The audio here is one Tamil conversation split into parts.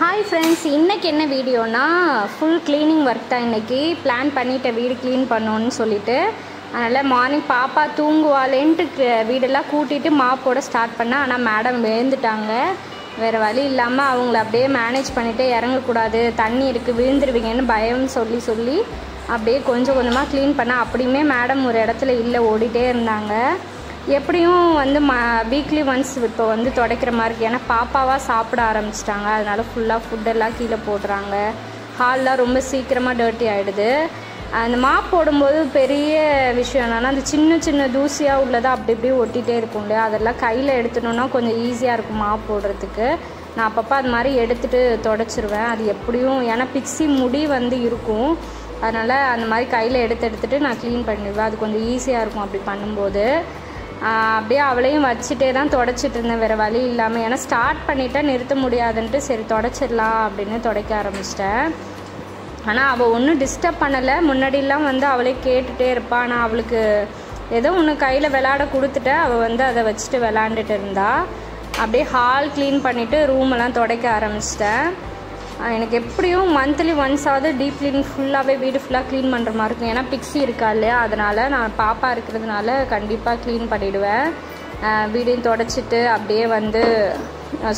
ஹாய் ஃப்ரெண்ட்ஸ், இன்றைக்கி என்ன வீடியோனா ஃபுல் க்ளீனிங் ஒர்க் தான். இன்றைக்கி பிளான் பண்ணிவிட்டேன் வீடு க்ளீன் பண்ணணுன்னு சொல்லிவிட்டு. அதனால் மார்னிங் பாப்பா தூங்குவாளேன்ட்டு வீடெல்லாம் கூட்டிகிட்டு மாப்போட ஸ்டார்ட் பண்ணேன். ஆனால் மேடம் எழுந்துட்டாங்க. வேறு வழி இல்லாமல் அவங்கள அப்படியே மேனேஜ் பண்ணிவிட்டு இறங்கக்கூடாது, தண்ணி இருக்குது விழுந்துருவீங்கன்னு பயம் சொல்லி அப்படியே கொஞ்சம் கொஞ்சமாக க்ளீன் பண்ணேன். அப்படியுமே மேடம் ஒரு இடத்துல இல்லை, ஓடிட்டே இருந்தாங்க. எப்படியும் வீக்லி ஒன்ஸ் இப்போ துடைக்கிற மாதிரி இருக்குது. ஏன்னா பாப்பாவாக சாப்பிட ஆரம்பிச்சிட்டாங்க. அதனால் ஃபுல்லாக ஃபுட்டெல்லாம் கீழே போடுறாங்க. ஹால்லாம் ரொம்ப சீக்கிரமாக டர்ட்டி ஆகிடுது. அந்த மாப் போடும்போது பெரிய விஷயம் என்னென்னா, அந்த சின்ன சின்ன தூசியாக உள்ளதை அப்படி இப்படி ஒட்டிகிட்டே இருக்கும் இல்லையா, அதெல்லாம் கையில் எடுத்துனோன்னா கொஞ்சம் ஈஸியாக இருக்கும் மாப் போடுறதுக்கு. நான் அப்பப்போ அது மாதிரி எடுத்துகிட்டு தொடச்சிருவேன். அது எப்படியும் ஏன்னா பிக்ஸி முடி இருக்கும். அதனால் அந்த மாதிரி கையில் எடுத்துகிட்டு நான் க்ளீன் பண்ணிடுவேன். அது கொஞ்சம் ஈஸியாக இருக்கும் அப்படி பண்ணும்போது. அப்படியே அவளையும் வச்சுட்டே தான் தொடச்சிட்டு இருந்தேன், வேறு வழி இல்லாமல். ஏன்னா ஸ்டார்ட் பண்ணிவிட்டா நிறுத்த முடியாதுன்ட்டு சரி தொடச்சிடலாம் அப்படின்னு துடைக்க ஆரம்பிச்சிட்டேன். ஆனால் அவள் ஒன்றும் டிஸ்டர்ப் பண்ணலை. முன்னாடிலாம் அவளே கேட்டுகிட்டே இருப்பாள். ஆனால் அவளுக்கு ஏதோ ஒன்று கையில் விளாட கொடுத்துட்டேன். அவள் அதை வச்சுட்டு விளாண்டுட்டு இருந்தா. அப்படியே ஹால் க்ளீன் பண்ணிவிட்டு ரூமெல்லாம் துடைக்க ஆரம்பிச்சிட்டேன். எனக்கு எப்படியும் மந்த்லி ஒன்ஸாவது டீப் க்ளீனிங் ஃபுல்லாகவே வீடு ஃபுல்லாக க்ளீன் பண்ணுற மாதிரி இருக்கும். ஏன்னா பிக்ஸி இருக்கா இல்லையா, அதனால் நான் பாப்பா இருக்கிறதுனால கண்டிப்பாக க்ளீன் பண்ணிவிடுவேன். வீடையும் தொடச்சிட்டு அப்படியே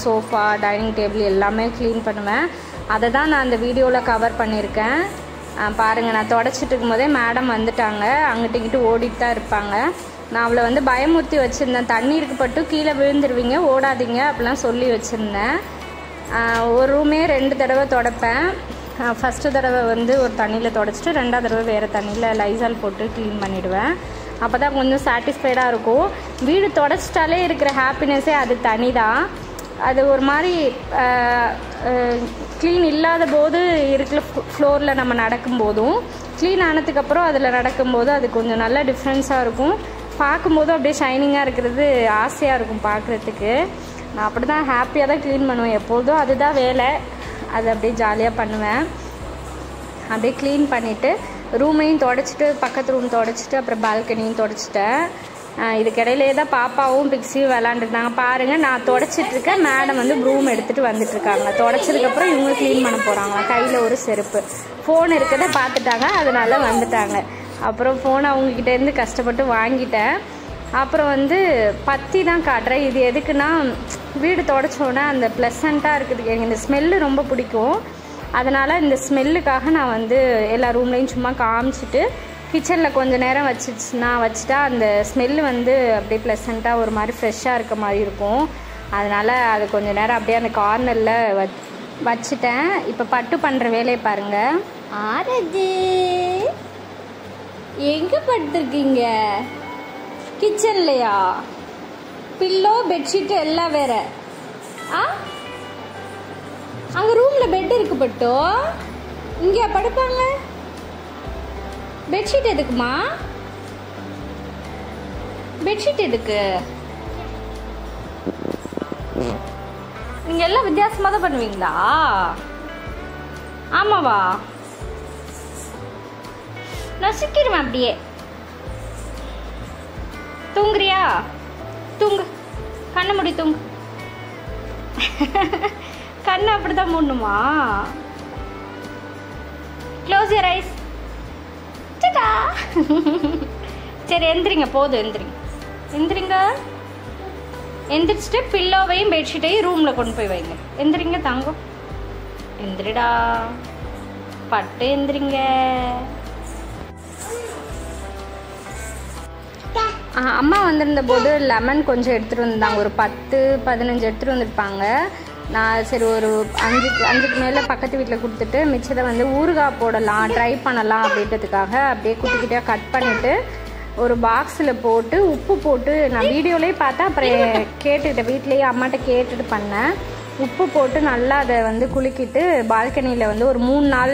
சோஃபா, டைனிங் டேபிள் எல்லாமே க்ளீன் பண்ணுவேன். அதை தான் நான் அந்த வீடியோவில் கவர் பண்ணியிருக்கேன். பாருங்கள், நான் தொடச்சிட்டு இருக்கும்போதே மேடம் வந்துட்டாங்க. அங்கிட்ட இங்கிட்டு ஓடிட்டு தான் இருப்பாங்க. நான் அவளை பயமுறுத்தி வச்சுருந்தேன், தண்ணீருக்கு பட்டு கீழே விழுந்துருவீங்க, ஓடாதீங்க அப்படிலாம் சொல்லி வச்சுருந்தேன். ஒரு ரூமே 2 தடவை துடைப்பேன். ஃபஸ்ட்டு தடவை ஒரு தண்ணியில் துடைச்சிட்டு 2ஆவது தடவை வேறு தண்ணியில் லைசால் போட்டு க்ளீன் பண்ணிவிடுவேன். அப்போ தான் கொஞ்சம் சாட்டிஸ்ஃபைடாக இருக்கும். வீடு தொடச்சிட்டாலே இருக்கிற ஹாப்பினஸ்ஸே அது தனி தான். அது ஒரு மாதிரி க்ளீன் இல்லாத போது இருக்கிற ஃப்ளோரில் நம்ம நடக்கும்போதும் க்ளீன் ஆனதுக்கப்புறம் அதில் நடக்கும்போது அது கொஞ்சம் நல்ல டிஃப்ரென்ஸாக இருக்கும். பார்க்கும்போதும் அப்படியே ஷைனிங்காக இருக்கிறது ஆசையாக இருக்கும் பார்க்குறதுக்கு. நான் அப்படி தான் ஹாப்பியாக தான் க்ளீன் பண்ணுவேன். எப்பொழுதும் அதுதான் வேலை. அது அப்படியே ஜாலியாக பண்ணுவேன். அப்படியே க்ளீன் பண்ணிவிட்டு ரூமையும் தொடச்சிட்டு, பக்கத்து ரூம் தொடச்சிட்டு, அப்புறம் பால்கனியும் தொடச்சிட்டேன். இதுக்கிடையிலே தான் பாப்பாவும் பிக்ஸியும் விளாண்டுருந்தாங்க. பாருங்கள், நான் தொடச்சிட்ருக்கேன், மேடம் ப்ரூம் எடுத்துகிட்டு வந்துட்டுருக்காங்க. தொடச்சதுக்கப்புறம் இவங்க க்ளீன் பண்ண போகிறாங்க. கையில் ஒரு செருப்பு, ஃபோன் இருக்கிறத பார்த்துட்டாங்க, அதனால வந்துட்டாங்க. அப்புறம் ஃபோன் அவங்கக்கிட்டேருந்து கஷ்டப்பட்டு வாங்கிட்டேன். அப்புறம் பத்தி தான் காட்டுறேன். இது எதுக்குன்னா, வீடு தொடச்சோன்னே அந்த ப்ளசண்ட்டாக இருக்குது. எனக்கு இந்த ஸ்மெல்லு ரொம்ப பிடிக்கும். அதனால் இந்த ஸ்மெல்லுக்காக நான் எல்லா ரூம்லேயும் சும்மா காமிச்சிட்டு கிச்சனில் கொஞ்சம் நேரம் வச்சுட்டா அந்த ஸ்மெல்லு அப்படியே ப்ளசண்ட்டாக ஒரு மாதிரி ஃப்ரெஷ்ஷாக இருக்க மாதிரி இருக்கும். அதனால் அது கொஞ்சம் நேரம் அப்படியே அந்த கார்னரில் வச்சுட்டேன். இப்போ பட்டு பண்ணுற வேலையை பாருங்கள். ஆரது எங்கே படுத்துருக்கீங்க? கிச்சன்லையா? பில்லோ, பெட்ஷீட்டு எல்லாம் வேற. அங்கே ரூமில் பெட் இருக்கு பட்டோ, இங்கே படுப்பாங்க. பெட்ஷீட் எதுக்குமா? பெட்ஷீட் எதுக்கு? நீங்கள் எல்லாம் வித்தியாசமாக தான் பண்ணுவீங்களா? ஆமாவா? நசுக்கிடுவேன் அப்படியே. தூங்குறியா? தூங்கு, கண்ணை மூடி தூங்கு. கண்ணை அப்படி தான் மூடணுமா? Close your eyes. சரி, எந்திரிங்க, போதும், எந்திரிங்க. எந்திரிச்சிட்டு பில்லோவையும் பெட்ஷீட்டையும் ரூமில் கொண்டு போய் வைங்க. எந்திரிங்க தங்கம், எந்திரிடா பட்டு, எந்திரிங்க. அம்மா வந்திருந்த போது லெமன் கொஞ்சம் எடுத்துகிட்டு வந்தாங்க. ஒரு 10-15 எடுத்துகிட்டு வந்திருப்பாங்க. நான் சரி ஒரு 5க்கு மேலே பக்கத்து வீட்டில் கொடுத்துட்டு மிச்சத்தை ஊறுகாய் போடலாம், ட்ரை பண்ணலாம் அப்படின்றதுக்காக அப்படியே குட்டி குட்டியாக கட் பண்ணிவிட்டு ஒரு பாக்ஸில் போட்டு உப்பு போட்டு, நான் வீடியோலேயே பார்த்தேன், அப்புறம் கேட்டுக்கிட்டேன், வீட்லேயே அம்மாட்ட கேட்டுட்டு பண்ணேன். உப்பு போட்டு நல்லா அதை குலுக்கிட்டு பால்கனியில் ஒரு 3 நாள்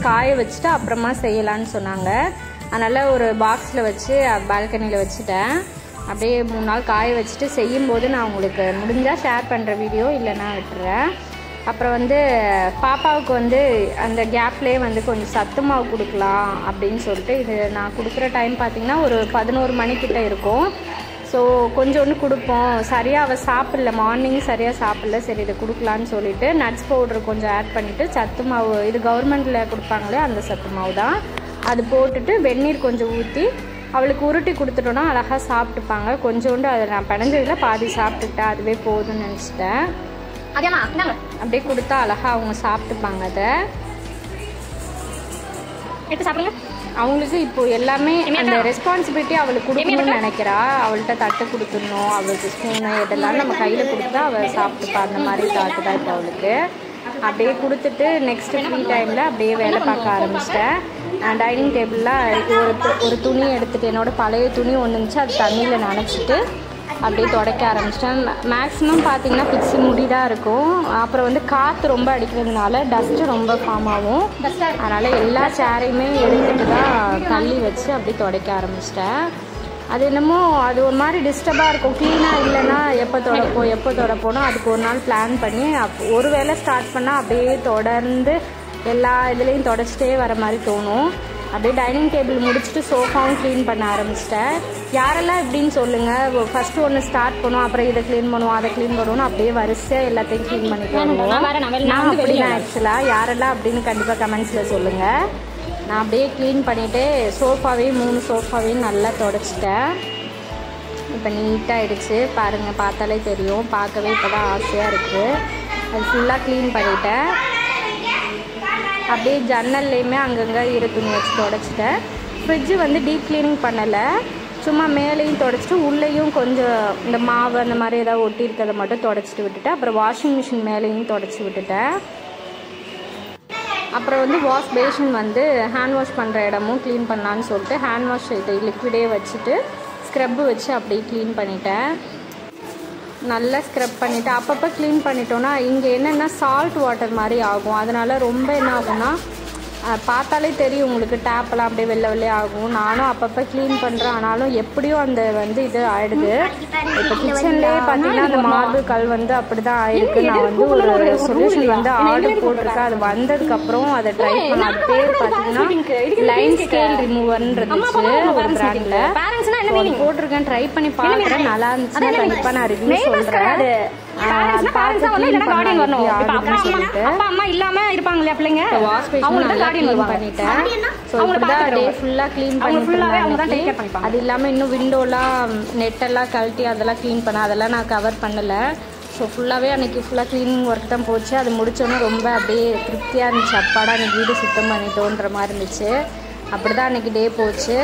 காய வச்சுட்டு அப்புறமா செய்யலான்னு சொன்னாங்க. அதனால் ஒரு பாக்ஸில் வச்சு பால்கனியில் வச்சுட்டேன். அப்படியே 3 நாள் காய வச்சுட்டு செய்யும்போது நான் உங்களுக்கு முடிஞ்சால் ஷேர் பண்ணுற வீடியோ, இல்லைன்னா விட்டுறேன். அப்புறம் பாப்பாவுக்கு அந்த கேப்லேயே கொஞ்சம் சத்து மாவு கொடுக்கலாம் அப்படின்னு சொல்லிட்டு, இது நான் கொடுக்குற டைம் பார்த்திங்கன்னா ஒரு 11 மணிக்கிட்ட இருக்கும். ஸோ கொஞ்சோண்டு கொடுப்போம். சரியாக அவள் சாப்பிடல, மார்னிங் சரியாக சாப்பிடல, சரி இதை கொடுக்கலான்னு சொல்லிவிட்டு நட்ஸ் பவுடர் கொஞ்சம் ஆட் பண்ணிவிட்டு சத்து மாவு, இது கவர்மெண்ட்டில் கொடுப்பாங்களே அந்த சத்து மாவு தான், அது போட்டுட்டு வெந்நீர் கொஞ்சம் ஊற்றி அவளுக்கு உருட்டி கொடுத்துட்டோன்னா அழகாக சாப்பிட்டுப்பாங்க. கொஞ்சோண்டு அதை நான் பிணைஞ்சதில் பாதி சாப்பிட்டுட்டேன், அதுவே போதும்னு நினச்சிட்டேன். அப்படியே கொடுத்தா அழகாக அவங்க சாப்பிட்டுப்பாங்க. அதை எடுத்து சாப்பிடுங்க. அவங்களுக்கு இப்போ எல்லாமே அந்த ரெஸ்பான்சிபிலிட்டி அவளுக்கு கொடுக்கணும்னு நினைக்கிறா. அவள்கிட்ட தட்டு கொடுத்துடணும், அவளுக்கு ஸ்பூனு இதெல்லாம் நம்ம கையில் கொடுத்தா அவள் சாப்பிட்டுப்பா. அந்த மாதிரி தாட்டு தான் இப்போ அவளுக்கு. அப்படியே கொடுத்துட்டு நெக்ஸ்ட்டு ஃப்ரீ டைமில் அப்படியே வேலை பார்க்க ஆரம்பிச்சிட்டேன். டைனிங் டேபிளில் ஒரு துணி எடுத்துகிட்டு, என்னோடய பழைய துணி ஒன்று இருந்துச்சு, அது தண்ணியில் நனைச்சிட்டு அப்படியே துடைக்க ஆரம்பிச்சிட்டேன். மேக்ஸிமம் பார்த்திங்கன்னா பிக்ஸி முடி தான் இருக்கும். அப்புறம் வந்து காற்று ரொம்ப அடிக்கிறதுனால டஸ்ட்டு ரொம்ப ஃபார்ம் ஆகும். அதனால் எல்லா சேரையுமே எடுத்துகிட்டு தான் தள்ளி வச்சு அப்படியே துடைக்க ஆரம்பிச்சிட்டேன். அது என்னமோ அது ஒரு மாதிரி டிஸ்டர்பாக இருக்கும். க்ளீனாக இல்லைன்னா எப்போ தொடப்போனோ அதுக்கு ஒரு நாள் பிளான் பண்ணி ஒரு வேளை ஸ்டார்ட் பண்ணால் அப்படியே தொடர்ந்து எல்லா இதுலேயும் தொடச்சிட்டே வர மாதிரி தோணும். அப்படியே டைனிங் டேபிள் முடிச்சுட்டு சோஃபாவும் க்ளீன் பண்ண ஆரம்பிச்சிட்டேன். யாரெல்லாம் எப்படின்னு சொல்லுங்கள். ஃபஸ்ட்டு ஒன்று ஸ்டார்ட் பண்ணுவோம், அப்புறம் இதை க்ளீன் பண்ணுவோம், அதை க்ளீன் பண்ணுவோம், அப்படியே வரிசையாக எல்லாத்தையும் க்ளீன் பண்ணிட்டு வருவோம். நான் அப்படிதான் ஆக்சுவலாக. யாரெல்லாம் அப்படின்னு கண்டிப்பாக கமெண்ட்ஸில் சொல்லுங்கள். நான் அப்படியே க்ளீன் பண்ணிவிட்டு சோஃபாவையும் 3 சோஃபாவையும் நல்லா தொடச்சிட்டேன். இப்போ நீட்டாகிடுச்சு பாருங்கள், பார்த்தாலே தெரியும். பார்க்கவே இப்போ தான் ஆசையாக இருக்குது. அது ஃபுல்லாக க்ளீன் பண்ணிவிட்டேன். அப்படியே ஜன்னல்லையுமே அங்கங்கே ஈர துணி வச்சு தொடச்சிட்டேன். ஃப்ரிட்ஜு வந்து டீப் க்ளீனிங் பண்ணலை, சும்மா மேலேயும் தொடச்சிட்டு உள்ளேயும் கொஞ்சம் இந்த மாவு அந்த மாதிரி ஏதாவது ஒட்டி இருக்கிறத மட்டும் தொடச்சிட்டு விட்டுட்டேன். அப்புறம் வாஷிங் மிஷின் மேலேயும் தொடச்சி விட்டுட்டேன். அப்புறம் வந்து வாஷ் பேஷன் வந்து ஹேண்ட் வாஷ் பண்ணுற இடமும் க்ளீன் பண்ணலான்னு சொல்லிட்டு ஹேண்ட் வாஷ் இது லிக்விடே வச்சுட்டு ஸ்க்ரப்பு வச்சு அப்படியே க்ளீன் பண்ணிட்டேன். நல்லா ஸ்க்ரப் பண்ணிவிட்டு அப்பப்போ க்ளீன் பண்ணிட்டோன்னா இங்கே என்னென்னா சால்ட் வாட்டர் மாதிரி ஆகும். அதனால் ரொம்ப என்ன ஆகும்னா பார்த்தாலே தெரியும் உங்களுக்கு, டேப்பெல்லாம் அப்படியே வெள்ளை ஆகும். நானும் அப்பப்போ க்ளீன் பண்ணுறேன், ஆனாலும் எப்படியும் அந்த வந்து இது ஆகிடுது. இப்போ கிச்சன்லேயே பார்த்தீங்கன்னா அந்த மார்பிள் கல் வந்து அப்படி தான் ஆயிருக்கு. நான் வந்து ஒரு சொல்யூஷன் வந்து ஆர்டர் போட்டிருக்கேன். அது வந்ததுக்கப்புறம் அதை ட்ரை பண்ண, அது பேர் பார்த்தீங்கன்னா லைன் ஸ்கேல் ரிமூவர்னு இருந்துச்சு ஒரு பிராண்டில். அது போட்டிருக்கேன், ட்ரை பண்ணி பார்க்குறேன். நல்லா இருந்துச்சுன்னா கண்டிப்பாக நான் ரிவ்யூ சொல்கிறேன். அது இல்லாம இன்னும் விண்டோலாம் நெட்டெல்லாம் கழட்டி அதெல்லாம் கிளீன் பண்ண, அதெல்லாம் நான் கவர் பண்ணல. ஸோ ஃபுல்லாகவே அன்றைக்கி ஃபுல்லாக க்ளீனிங் ஒர்க் தான் போச்சு. அது முடிச்சோன்னே ரொம்ப அப்படியே திருப்தியாக இருந்துச்சு. அப்பாடா அன்றைக்கி வீடு சுத்தம் பண்ணிட்டோன்ற மாதிரி இருந்துச்சு. அப்படி தான் அன்றைக்கி டே போச்சு.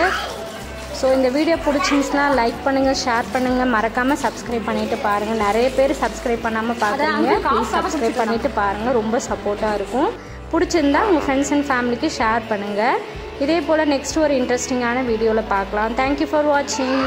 ஸோ இந்த வீடியோ பிடிச்சிருந்துச்சுன்னா லைக் பண்ணுங்கள், ஷேர் பண்ணுங்கள், மறக்காமல் சப்ஸ்கிரைப் பண்ணிவிட்டு பாருங்கள். நிறைய பேர் சப்ஸ்கிரைப் பண்ணாமல் பார்க்குறீங்க, ப்ளீஸ் சப்ஸ்கிரைப் பண்ணிவிட்டு பாருங்கள். ரொம்ப சப்போர்ட்டாக இருக்கும். பிடிச்சிருந்தா உங்கள் ஃப்ரெண்ட்ஸ் அண்ட் ஃபேமிலிக்கு ஷேர் பண்ணுங்கள். இதே போல் நெக்ஸ்ட் ஒரு இன்ட்ரெஸ்டிங்கான வீடியோவில் பார்க்கலாம். தேங்க்யூ ஃபார் வாட்சிங்.